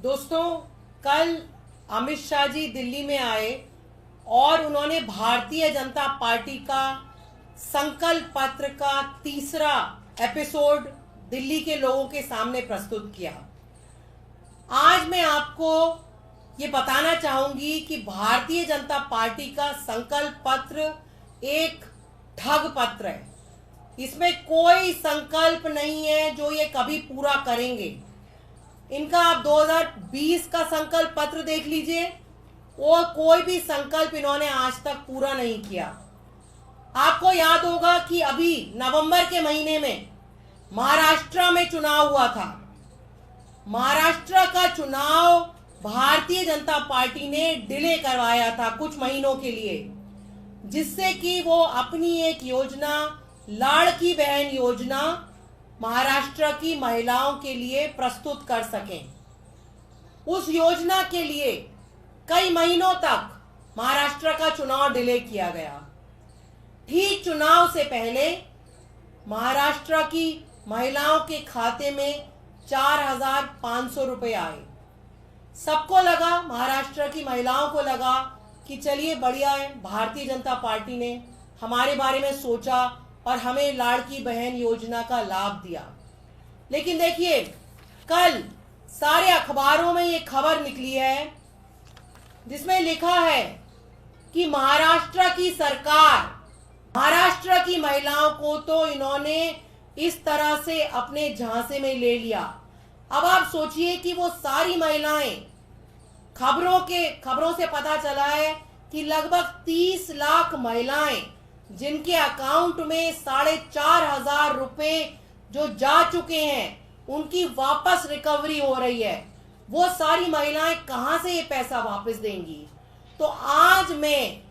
दोस्तों, कल अमित शाह जी दिल्ली में आए और उन्होंने भारतीय जनता पार्टी का संकल्प पत्र का तीसरा एपिसोड दिल्ली के लोगों के सामने प्रस्तुत किया। आज मैं आपको ये बताना चाहूंगी कि भारतीय जनता पार्टी का संकल्प पत्र एक ठग पत्र है। इसमें कोई संकल्प नहीं है जो ये कभी पूरा करेंगे। इनका आप 2020 का संकल्प पत्र देख लीजिए, वो कोई भी संकल्प इन्होंने आज तक पूरा नहीं किया। आपको याद होगा कि अभी नवंबर के महीने में महाराष्ट्र में चुनाव हुआ था। महाराष्ट्र का चुनाव भारतीय जनता पार्टी ने डिले करवाया था कुछ महीनों के लिए, जिससे कि वो अपनी एक योजना, लाड़की बहन योजना, महाराष्ट्र की महिलाओं के लिए प्रस्तुत कर सकें। उस योजना के लिए कई महीनों तक महाराष्ट्र का चुनाव डिले किया गया। ठीक चुनाव से पहले महाराष्ट्र की महिलाओं के खाते में 4,500 रुपए आए। सबको लगा, महाराष्ट्र की महिलाओं को लगा कि चलिए बढ़िया है, भारतीय जनता पार्टी ने हमारे बारे में सोचा और हमें लाड़की बहन योजना का लाभ दिया। लेकिन देखिए, कल सारे अखबारों में ये खबर निकली है जिसमें लिखा है कि महाराष्ट्र की सरकार, महाराष्ट्र की महिलाओं को तो इन्होंने इस तरह से अपने झांसे में ले लिया। अब आप सोचिए कि वो सारी महिलाएं, खबरों से पता चला है कि लगभग 30 लाख महिलाएं जिनके अकाउंट में 4,500 रुपए जो जा चुके हैं, उनकी वापस रिकवरी हो रही है। वो सारी महिलाएं कहां से ये पैसा वापस देंगी? तो आज मैं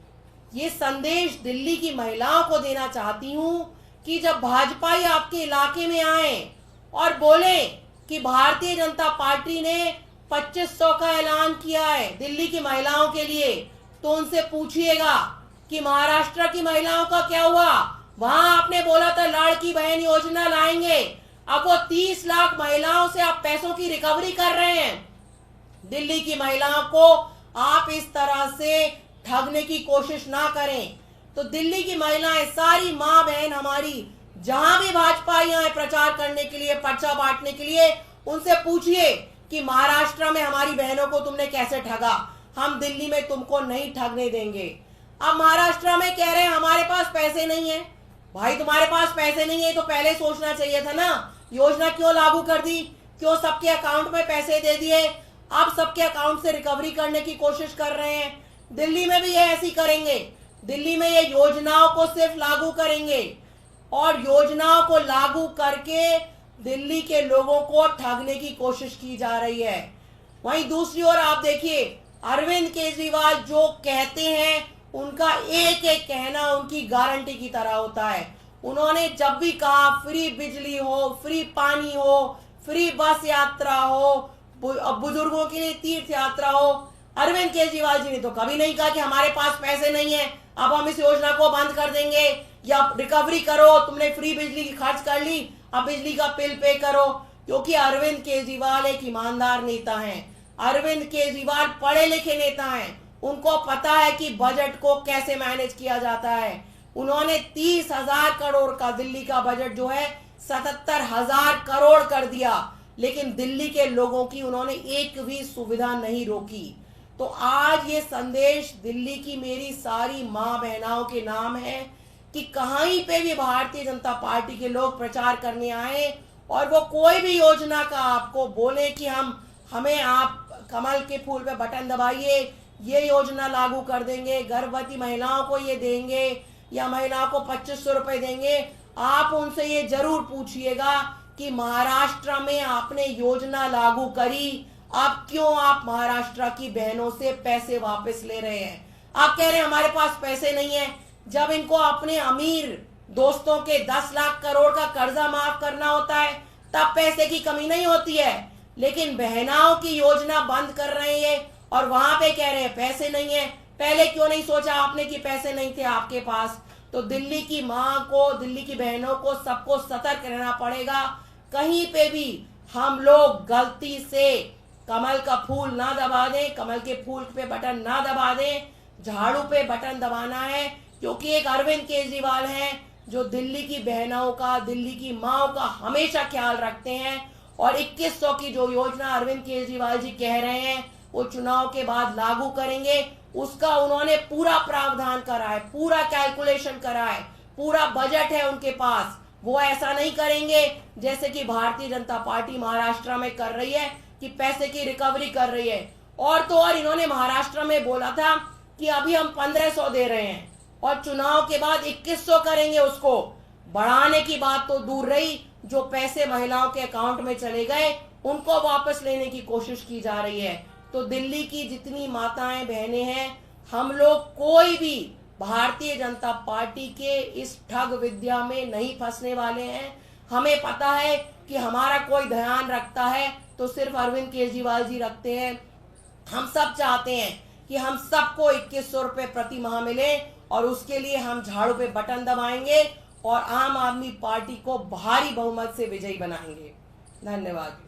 ये संदेश दिल्ली की महिलाओं को देना चाहती हूं कि जब भाजपाई आपके इलाके में आए और बोले कि भारतीय जनता पार्टी ने 2500 का ऐलान किया है दिल्ली की महिलाओं के लिए, तो उनसे पूछिएगा कि महाराष्ट्र की महिलाओं का क्या हुआ। वहां आपने बोला था लाड़की बहन योजना लाएंगे, अब वो 30 लाख महिलाओं से आप पैसों की रिकवरी कर रहे हैं। दिल्ली की महिलाओं को आप इस तरह से ठगने की कोशिश ना करें। तो दिल्ली की महिलाएं, सारी माँ बहन हमारी, जहां भी भाजपा आए प्रचार करने के लिए, पर्चा बांटने के लिए, उनसे पूछिए कि महाराष्ट्र में हमारी बहनों को तुमने कैसे ठगा। हम दिल्ली में तुमको नहीं ठगने देंगे। अब महाराष्ट्र में कह रहे हैं हमारे पास पैसे नहीं है। भाई, तुम्हारे पास पैसे नहीं है तो पहले सोचना चाहिए था ना। योजना क्यों लागू कर दी? क्यों सबके अकाउंट में पैसे दे दिए? अब सबके अकाउंट से रिकवरी करने की कोशिश कर रहे हैं। दिल्ली में भी ये ऐसी करेंगे। दिल्ली में ये योजनाओं को सिर्फ लागू करेंगे और योजनाओं को लागू करके दिल्ली के लोगों को ठगने की कोशिश की जा रही है। वहीं दूसरी ओर आप देखिए, अरविंद केजरीवाल जो कहते हैं, उनका एक एक कहना उनकी गारंटी की तरह होता है। उन्होंने जब भी कहा फ्री बिजली हो, फ्री पानी हो, फ्री बस यात्रा हो, बुजुर्गों के लिए तीर्थ यात्रा हो, अरविंद केजरीवाल जी ने तो कभी नहीं कहा कि हमारे पास पैसे नहीं है, अब हम इस योजना को बंद कर देंगे या रिकवरी करो, तुमने फ्री बिजली की खर्च कर ली, अब बिजली का बिल पे करो। क्योंकि अरविंद केजरीवाल एक ईमानदार नेता हैं। अरविंद केजरीवाल पढ़े लिखे नेता हैं। उनको पता है कि बजट को कैसे मैनेज किया जाता है। उन्होंने 30,000 करोड़ का दिल्ली का बजट जो है 77,000 करोड़ कर दिया, लेकिन दिल्ली के लोगों की उन्होंने एक भी सुविधा नहीं रोकी। तो आज ये संदेश दिल्ली की मेरी सारी माँ बहनाओं के नाम है कि कहीं पे भी भारतीय जनता पार्टी के लोग प्रचार करने आए और वो कोई भी योजना का आपको बोले कि हमें आप कमल के फूल पे बटन दबाइए, ये योजना लागू कर देंगे, गर्भवती महिलाओं को ये देंगे या महिलाओं को 2500 रुपए देंगे, आप उनसे ये जरूर पूछिएगा कि महाराष्ट्र में आपने योजना लागू करी, अब क्यों आप महाराष्ट्र की बहनों से पैसे वापस ले रहे हैं? आप कह रहे हैं हमारे पास पैसे नहीं है। जब इनको अपने अमीर दोस्तों के 10 लाख करोड़ का कर्जा माफ करना होता है, तब पैसे की कमी नहीं होती है। लेकिन बहनाओं की योजना बंद कर रहे हैं और वहां पे कह रहे हैं पैसे नहीं है। पहले क्यों नहीं सोचा आपने कि पैसे नहीं थे आपके पास? तो दिल्ली की माँ को, दिल्ली की बहनों को, सबको सतर्क रहना पड़ेगा। कहीं पे भी हम लोग गलती से कमल का फूल ना दबा दें, कमल के फूल पे बटन ना दबा दें, झाड़ू पे बटन दबाना है, क्योंकि एक अरविंद केजरीवाल हैं जो दिल्ली की बहनों का, दिल्ली की माओ का हमेशा ख्याल रखते हैं। और 2100 की जो योजना अरविंद केजरीवाल जी कह रहे हैं वो चुनाव के बाद लागू करेंगे, उसका उन्होंने पूरा प्रावधान करा है, पूरा कैलकुलेशन करा है, पूरा बजट है उनके पास। वो ऐसा नहीं करेंगे जैसे कि भारतीय जनता पार्टी महाराष्ट्र में कर रही है कि पैसे की रिकवरी कर रही है। और तो और इन्होंने महाराष्ट्र में बोला था कि अभी हम 1500 दे रहे हैं और चुनाव के बाद 2100 करेंगे, उसको बढ़ाने की बात तो दूर रही, जो पैसे महिलाओं के अकाउंट में चले गए उनको वापस लेने की कोशिश की जा रही है। तो दिल्ली की जितनी माताएं बहनें हैं, हम लोग कोई भी भारतीय जनता पार्टी के इस ठग विद्या में नहीं फंसने वाले हैं। हमें पता है कि हमारा कोई ध्यान रखता है तो सिर्फ अरविंद केजरीवाल जी रखते हैं। हम सब चाहते हैं कि हम सबको 2100 रुपए प्रति माह मिले और उसके लिए हम झाड़ू पे बटन दबाएंगे और आम आदमी पार्टी को भारी बहुमत से विजयी बनाएंगे। धन्यवाद।